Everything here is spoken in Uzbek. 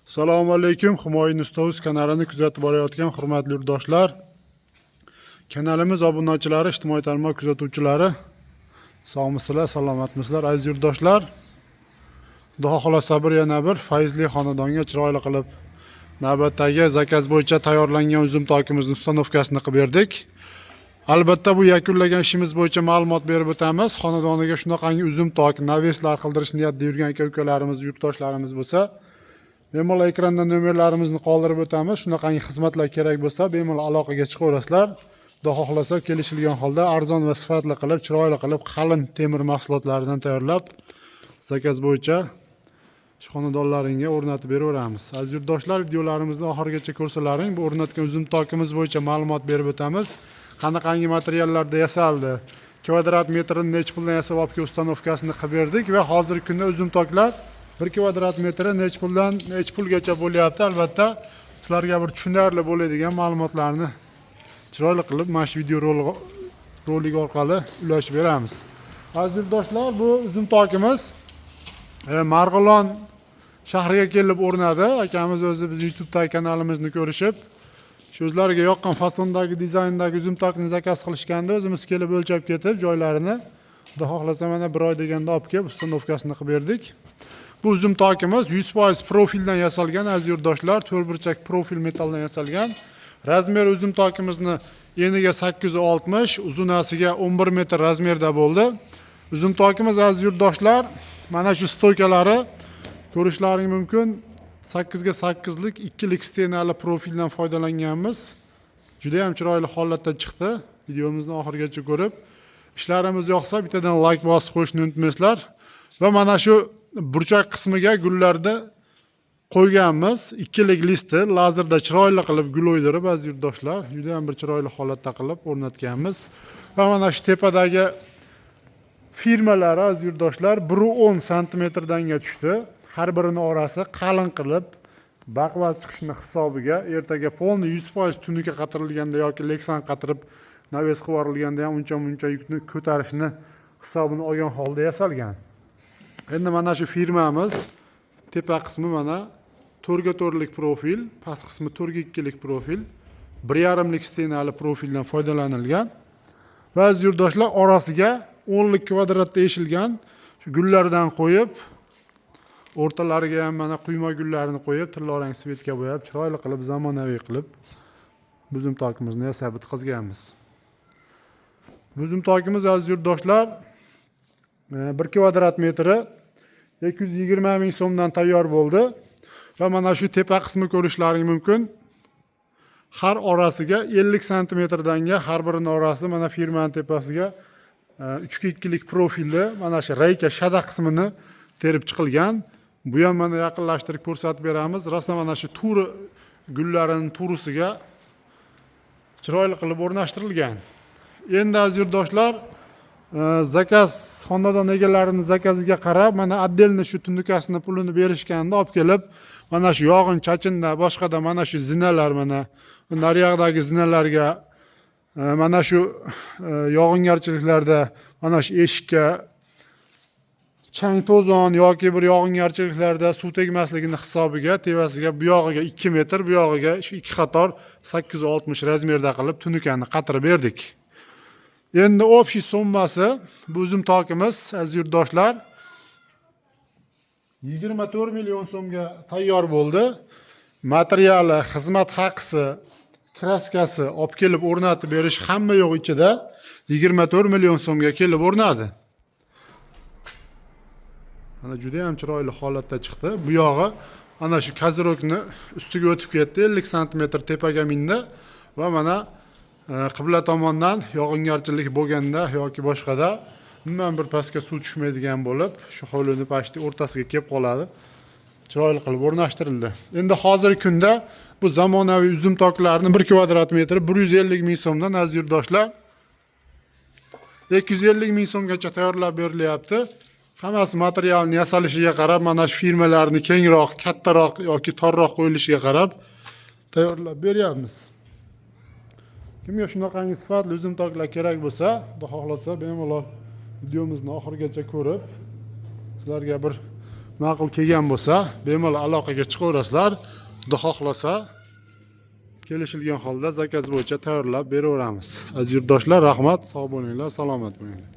Assalomu alaykum. Humoyun Ustoz kanalini kuzatib borayotgan hurmatli yurtdoshlar. Kanalimiz obunachilari, ijtimoiy tarmoq kuzatuvchilari. Sog'misizlar, salomatmisizlar aziz yurtdoshlar. Xudo xolasa yana bir fayzli xonadonga chiroyli qilib navbatdagi zakaz bo'yicha tayyorlangan uzum tokimizni ustanovkasini qilib berdik. Albatta bu yakunlagan ishimiz bo'yicha ma'lumot berib o'tamiz. Xonadoniga shunaqangi uzum tok, naveslar qildirish niyatida yurgan aka-ukalarimiz, yurtdoshlarimiz bo'lsa, bemalol ekranda nomerlarimizni qoldirib o'tamiz. Shunaqangi xizmatlar kerak bo'lsa, bemalol aloqaga chiqaverasizlar. Xudo xohlasa kelishilgan holda arzon va sifatli qilib, chiroyli qilib, qalin temir mahsulotlaridan tayyorlab, zakaz bo'yicha shu xonadonlaringga o'rnatib beraveramiz. Aziz yurtdoshlar, videolarimizni oxirigacha ko'rsalaring. Bu o'rnatgan uzum tokimiz bo'yicha ma'lumot berib o'tamiz. Qanaqangi materiallarda yasaldi, kvadrat metrini necha puldan yasab olib ustanovkasini qilib berdik va hozirgi kunda uzum toklar 1 kvadrat metri necha puldan necha pulgacha bo'lyapti. Albatta sizlarga bir tushunarli bo'ladigan ma'lumotlarni chiroyli qilib mana shu video rolik orqali ulashib beramiz. Aziz yurtdoshlar, bu uzum tokimiz Marg'ilon shahriga kelib o'rnadi. Akamiz o'zi biz YouTube'dagi kanalimizni ko'rishib, shu o'zlariga yoqqan fasondagi, dizayndagi uzum tokni zakaz qilishganda o'zimiz kelib o'lchab ketib, joylarini Xudo xohlasa mana bir oy deganda olib kelib ustanovkasini qilib berdik. Bu uzum tokimiz 100% profildan yasalgan aziz yurtdoshlar, to'rtburchak profil metaldan yasalgan. Razmer uzum tokimizni eniga 860, uzunasiga 11 metr razmerda bo'ldi. Uzum tokimiz aziz yurtdoshlar, mana shu stoykalari ko'rishlaring mumkin. 8 ga 8 lik ikkilik stenali profildan foydalanganmiz. Juda ham chiroyli holatda chiqdi. Videomizni oxirigacha ko'rib, ishlarimiz yoqsa bittadan like bosib qo'yishni unutmaysizlar. Va mana shu burchak qismiga gullarda qo'yganmiz. Ikkilik listi lazerda chiroyli qilib gul o'ydirib aziz yurtdoshlar, juda ham bir chiroyli holatda qilib o'rnatganmiz. Va mana shu tepadagi firmalar aziz yurtdoshlar 1.10 sm-danga tushdi. Har birini orasi qalin qilib baqvat chiqishini hisobiga ertaga polni 100% tunuka qatirilganda yoki leksan qatirib naves qilib yuborilganda ham uncha yukni ko'tarishni hisobini olgan holda yasalgan. Endi mana shu firmamiz tepa qismi mana 4 ga 4 lik profil, past qismi 4 ga 2 lik profil, 1.5 lik stenali profildan foydalanilgan. Va aziz yurtdoshlar, orasiga 10 lik kvadratda eshilgan shu gullardan qo'yib, o'rtalariga ham mana quyma gullarni qo'yib, tillarang svetga bo'yab, chiroyli qilib, zamonaviy qilib uzum tokimizni yasab bitkazganmiz. Uzum tokimiz aziz yurtdoshlar 1 kvadrat metri 220 ming so'mdan tayyor bo'ldi. Va mana shu tepa qismi ko'rishlaring mumkin. Har orasiga 50 sm-danga har birini orasi mana firmaning tepasiga 3 ga 2 lik profilda mana shu reyka shada qismini terib chiqilgan. Bu ham mana yaqinlashtirib ko'rsatib beramiz. Rasman mana shu turi gullarining turisiga chiroyli qilib o'rnashtirilgan. Endi aziz yurtdoshlar, zakaz xonadon egalarining zakaziga qarab mana отдельно shu tunukasini pulini berishganda olib kelib, mana shu yog'in chachinda, boshqada mana shu zinalar, mana naryoqdagi zinalarga, mana shu yog'ingarchiliklarda, mana shu eshikka chang to'zon yoki bir yog'ingarchiliklarda suv tegmasligini hisobiga tevasiga bu yog'iga 2 metr, bu yog'iga shu ikki qator 860 razmerda qilib tunukani qatirib berdik. Endi общий summasi bu uzum tokimiz aziz yurtdoshlar 24 million so'mga tayyor bo'ldi. Materiali, xizmat haqisi, kraskasi olib kelib o'rnatib berish hamma yo'q ichida 24 million so'mga kelib o'rnadi. Mana juda ham chiroyli holatda chiqdi. Bu yog'i ana shu kazirokni ustiga o'tib ketdi, 50 sm tepaga mindi va mana qibla tomondan yog'ingarchilik bo'lganda yoki boshqada umuman bir pastga suv tushmaydigan bo'lib, shu hovlini pashti o'rtasiga kelib qoladi. Chiroyli qilib o'rnashtirildi. Endi hozirgi kunda bu zamonaviy uzum toklarini 1 kvadrat metri 150 ming so'mdan aziz yurtdoshlar 250 ming so'mgacha tayyorlab berilyapti. Hammasi materialni yasalishiga qarab, mana shu firmalarni kengroq, kattaroq yoki torroq qo'yilishiga qarab tayyorlab beryapmiz. Kimga shunaqangi sifatli uzum toklar kerak bo'lsa, Xudo xohlasa bemalol videomizni oxirigacha ko'rib, sizlarga bir ma'qul kelgan bo'lsa, bemalol aloqaga chiqaverasizlar. Xudo xohlasa, kelishilgan holda zakaz bo'yicha tayyorlab beraveramiz. Aziz yurtdoshlar, rahmat, sog' bo'linglar, salomat bo'linglar.